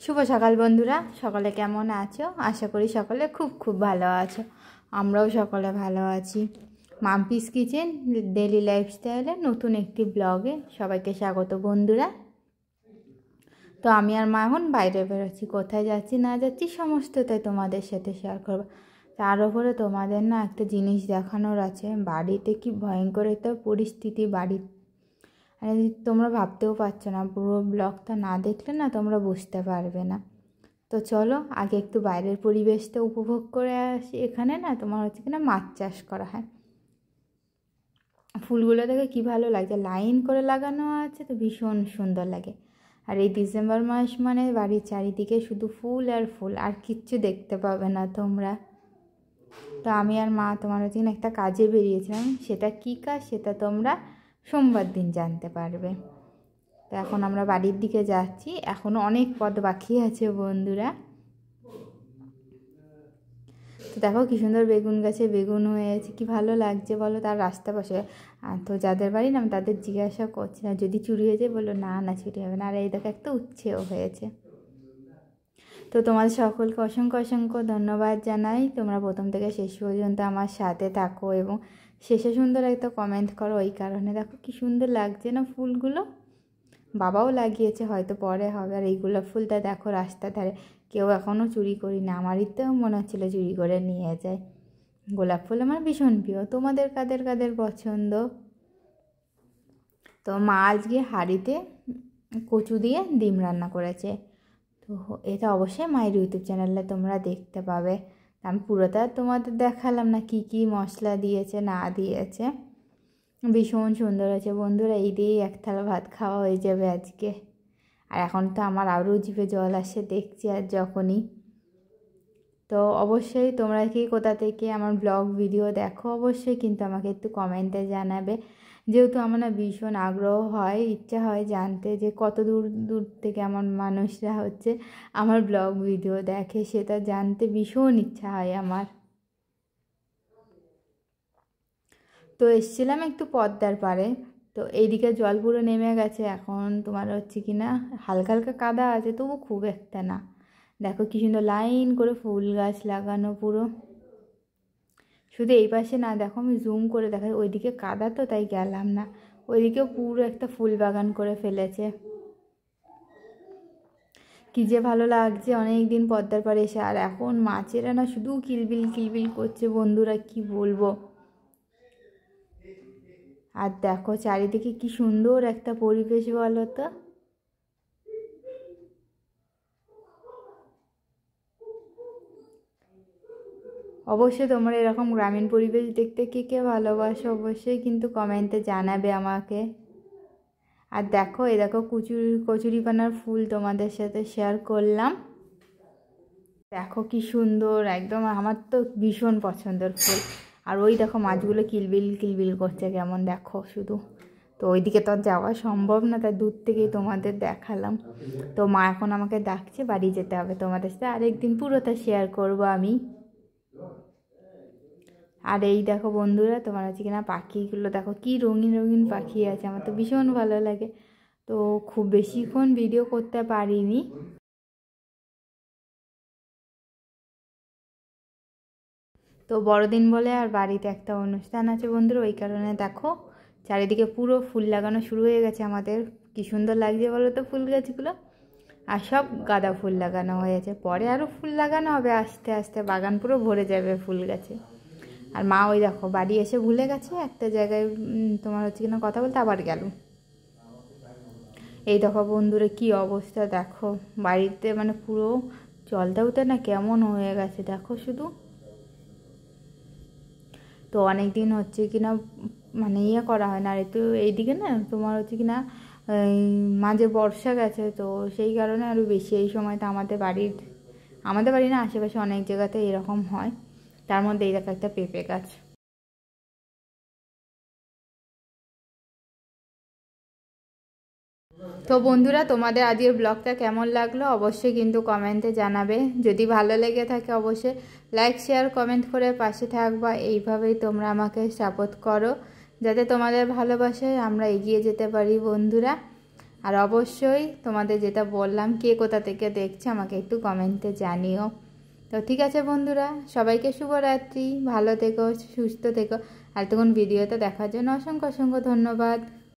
শুভ সকাল বন্ধুরা, সকলে কেমন আছো? আশা করি সকলে খুব খুব ভালো আছো। আমরাও সকলে ভালো আছি। মাম্পিস কিচেন ডেইলি লাইফস্টাইলে নতুন একটি ব্লগে সবাইকে স্বাগত বন্ধুরা। তো আমি আর মা এখন বাইরে বেরোচ্ছি, কোথায় যাচ্ছি না যাচ্ছি সমস্তটাই তোমাদের সাথে শেয়ার করবো। তার উপরে তোমাদের না একটা জিনিস দেখানোর আছে। বাড়িতে কি ভয়ঙ্কর একটা পরিস্থিতি বাড়ির, তোমরা ভাবতেও পারছো না। পুরো ব্লগটা না দেখলে না তোমরা বুঝতে পারবে না। তো চলো আগে একটু বাইরের পরিবেশটা উপভোগ করে আসি। এখানে না তোমার হচ্ছে কিনা মাছ চাষ করা হয়। ফুলগুলো দেখে কী ভালো লাগছে, লাইন করে লাগানো আছে, তো ভীষণ সুন্দর লাগে। আর এই ডিসেম্বর মাস মানে বাড়ির চারিদিকে শুধু ফুল আর ফুল, আর কিচ্ছু দেখতে পাবে না তোমরা। তো আমি আর মা তোমার হচ্ছে কিনা একটা কাজে বেরিয়েছিলাম। সেটা কী কাজ সেটা তোমরা সোমবার দিন জানতে পারবে। তো এখন আমরা বাড়ির দিকে যাচ্ছি, এখনও অনেক পথ বাকি আছে বন্ধুরা। তো দেখো কী সুন্দর বেগুন গাছে বেগুন হয়েছে, কি ভালো লাগছে বলো। তার রাস্তা পাশে তো যাদের বাড়ি না আমি তাদের জিজ্ঞাসা করছি না যদি চুরি হয়ে যায়, বললো না না চুরি হবে না। আর এই দেখো একটা উচ্ছেও হয়েছে। তো তোমাদের সকলকে অসংখ্য অসংখ্য ধন্যবাদ জানাই, তোমরা প্রথম থেকে শেষ পর্যন্ত আমার সাথে থাকো এবং শেষে সুন্দর একটা কমেন্ট করো। ওই কারণে দেখো কি সুন্দর লাগছে না ফুলগুলো। বাবাও লাগিয়েছে, হয়তো পরে হবে। আর এই গোলাপ ফুলটা দেখো রাস্তার ধারে, কেউ এখনও চুরি করি না। আমারই তো মনে হচ্ছিলো চুরি করে নিয়ে যায়। গোলাপ ফুল আমার ভীষণ প্রিয়। তোমাদের কাদের কাদের পছন্দ? তো মা আজকে হাঁড়িতে কচু দিয়ে ডিম রান্না করেছে। তো এটা অবশ্যই মায়ের ইউটিউব চ্যানেলে তোমরা দেখতে পাবে। আমি পুরোটা তোমাদের দেখালাম না কি কি মশলা দিয়েছে না দিয়েছে। ভীষণ সুন্দর হয়েছে বন্ধুরা। এই দিয়েই এক থালা ভাত খাওয়া হয়ে যাবে আজকে। আর এখন তো আমার আরও জিভে জল আসে দেখছি আর যখনই। তো অবশ্যই তোমরা কি কোথা থেকে আমার ব্লগ ভিডিও দেখো অবশ্যই কিন্তু আমাকে একটু কমেন্টে জানাবে। যেহেতু আমার না ভীষণ আগ্রহ হয়, ইচ্ছা হয় জানতে যে কত দূর দূর থেকে আমার মানুষরা হচ্ছে আমার ব্লগ ভিডিও দেখে, সেটা জানতে ভীষণ ইচ্ছা হয় আমার। তো এসছিলাম একটু পদ্মার পাড়ে। তো এইদিকে জল পুরো নেমে গেছে, এখন তোমার হচ্ছে কি না হালকা হালকা কাদা আছে, তবু খুব একটা না। দেখো কি সুন্দর লাইন করে ফুল গাছ লাগানো পুরো। শুধু এই পাশে না, দেখো আমি জুম করে দেখাই, ওইদিকে কাদা তো তাই গেলাম না। ওইদিকেও পুরো একটা ফুল বাগান করে ফেলেছে। কী যে ভালো লাগছে অনেক দিন পদ্মার পাড়ে এসে। আর এখন মাছেরা না শুধু কিলবিল কিলবিল করছে বন্ধুরা, কি বলবো। আর দেখো চারিদিকে কি সুন্দর একটা পরিবেশ বলো তো। অবশ্যই তোমরা এরকম গ্রামীণ পরিবেশ দেখতে কে কে ভালোবাসো অবশ্যই কিন্তু কমেন্টে জানাবে আমাকে। আর দেখো এই দেখো কচুরিপানার ফুল তোমাদের সাথে শেয়ার করলাম। দেখো কি সুন্দর, একদম আমার তো ভীষণ পছন্দের ফুল। আর ওই দেখো মাছগুলো কিলবিল কিলবিল করছে কেমন, দেখো শুধু। তো ওইদিকে তো যাওয়া সম্ভব না, তাই দূর থেকেই তোমাদের দেখালাম। তো মা এখন আমাকে ডাকছে, বাড়ি যেতে হবে। তোমাদের সাথে আরেকদিন পুরোটা শেয়ার করব আমি। আর এই দেখো বন্ধুরা তোমার হচ্ছে কিনা পাখিগুলো দেখো কি রঙিন রঙিন পাখি আছে, আমার তো ভীষণ ভালো লাগে। তো খুব বেশিক্ষণ ভিডিও করতে পারিনি। তো বড়দিন বলে আর বাড়িতে একটা অনুষ্ঠান আছে বন্ধুরা, ওই কারণে দেখো চারিদিকে পুরো ফুল লাগানো শুরু হয়ে গেছে আমাদের। কি সুন্দর লাগছে বলো তো ফুল গাছগুলো। আর সব গাঁদা ফুল লাগানো হয়েছে, পরে আরও ফুল লাগানো হবে আস্তে আস্তে, বাগান পুরো ভরে যাবে ফুল গাছে। আর মা ওই দেখো বাড়ি এসে ভুলে গেছে একটা জায়গায় তোমার হচ্ছে কিনা কথা বলতে, আবার গেল। এই দেখো বন্ধুরা কি অবস্থা, দেখো বাড়িতে মানে পুরো জলটা উঠে না কেমন হয়ে গেছে দেখো শুধু। তো অনেক দিন হচ্ছে কিনা মানে ইয়ে করা হয় না। আর একটু এইদিকে না তোমার হচ্ছে কিনা মাঝে বর্ষা গেছে, তো সেই কারণে আরও বেশি এই সময়টা আমাদের বাড়ি না আশেপাশে অনেক জায়গাতে এরকম হয়। তার মধ্যে এই দেখো একটা পেঁপে গাছ। তো বন্ধুরা তোমাদের আজকের ব্লগটা কেমন লাগলো অবশ্যই কিন্তু কমেন্টে জানাবে। যদি ভালো লেগে থাকে অবশ্যই লাইক শেয়ার কমেন্ট করে পাশে থাকবা। এইভাবেই তোমরা আমাকে সাপোর্ট করো, যাতে তোমাদের ভালোবাসায় আমরা এগিয়ে যেতে পারি বন্ধুরা। আর অবশ্যই তোমাদের যেটা বললাম কে কোথা থেকে দেখছে আমাকে একটু কমেন্টে জানিও। তো ঠিক আছে বন্ধুরা, সবাইকে শুভরাত্রি, ভালো থেকো, সুস্থ থেকো। আর তখন ভিডিওটা দেখার জন্য অসংখ্য অসংখ্য ধন্যবাদ।